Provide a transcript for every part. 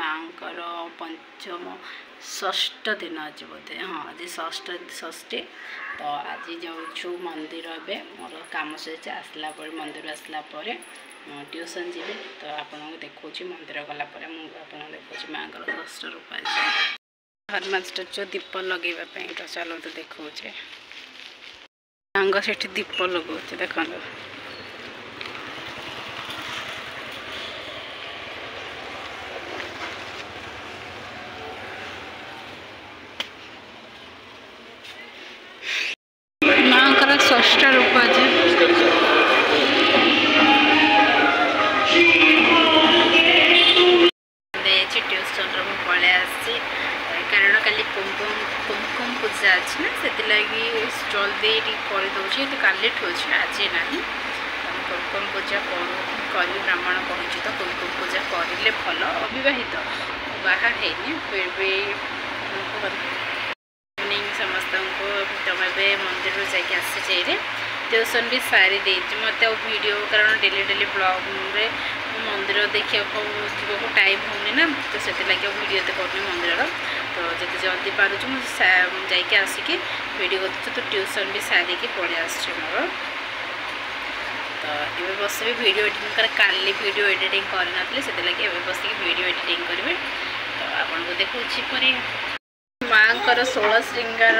माँकर पंचम षष्ठ दिन आज बोधे हाँ आज षष्ठी तो आज जाऊँ मंदिर ए मोर कम सही आसला मंदिर आसला ट्यूशन जी तो आपको देखा मंदिर गलापर मुझे देखा माँ षष्ठ रूप हनुमान स्टाच्यू दीप लगेवाई तो चलते देखा माँ से दीप लगे देखो माँ षष्ठ रूप ट्यूशन पलि आसी कारण काली कुमकुम पूजा अच्छी ना से लगी जल्दी करदे तो काली अच्छे आज ना कुमकुम पूजा कर ब्राह्मण कहूँ तो कुमकुम पूजा करें भल अविवाहित बाहर है फिर भी समस्त को तुम मंदिर जाकि आसी ट्यूशन भी सारी मत वीडियो कारण डेली डेली ब्लॉग रे मंदिर देखा जीव टाइम होनी ना तो से वीडियो तो करनी मंदिर तो जिते जल्दी पार्च मुझे आसिकी वीडियो कर तो ट्यूशन भी सारिकी पलि आस मोर तो ये बस वीडियो एडिटिंग कर काली वीडियो एडिटिंग करनी से बस वीडियो एडिटिंग करेंगे तो आपको देखा माँ को 16 श्रृंगार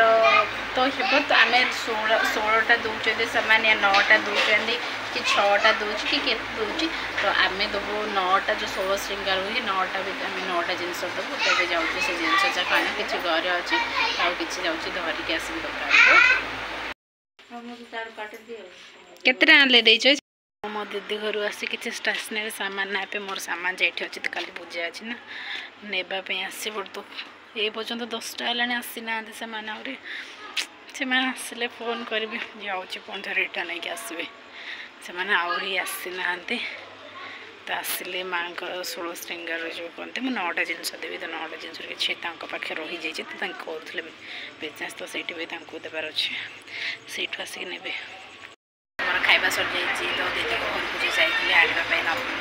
तो हे तो आम 16टा दूचे से 9टा दूसरी कि 6टा दूची कि दूची तो आम देवु 9टा जो 16 श्रृंगार हुए 9टा भी आम 9टा जिनस देवु तब जाऊँ से जिनस जाक आने कि घरे अच्छे आउ कि धरिकी आस दुकान मो दीदी घर आसी कि स्टेशनरी सामान ना मोर सामान जाइए अच्छे तो कल पूजा अच्छी ना नापी आस तो ये पर्यटन 10टा है आसी ना से आसिले फोन करी जाऊँ पुणी रिटर्न होगी आसवे से आहरी आसी ना तो आसिले माँ को 16 श्रृंगार जो कहते मुझे 9टा जिनस देवी तो 9टा जिनस किसी पाखे रही जाइए तो कहते बिजनेस तो सही भी देवार अच्छे से आसिक ने खाଇବା सर जाइए तो दीदी को घर को जाइए आने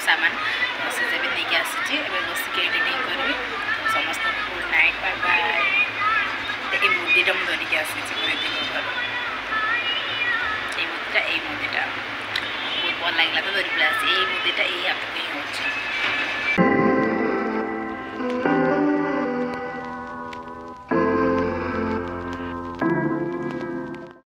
सामान तो से भी नहीं आसी बस एडिटिंग करी समस्त गुड नाइट बाय बाय ये मुदीटा मुझे धरिकी आसी दीदी घर ये मुदीटा बहुत भल लगे तो धरी पड़े आसी ये मुदीटा ये हाथ ही हो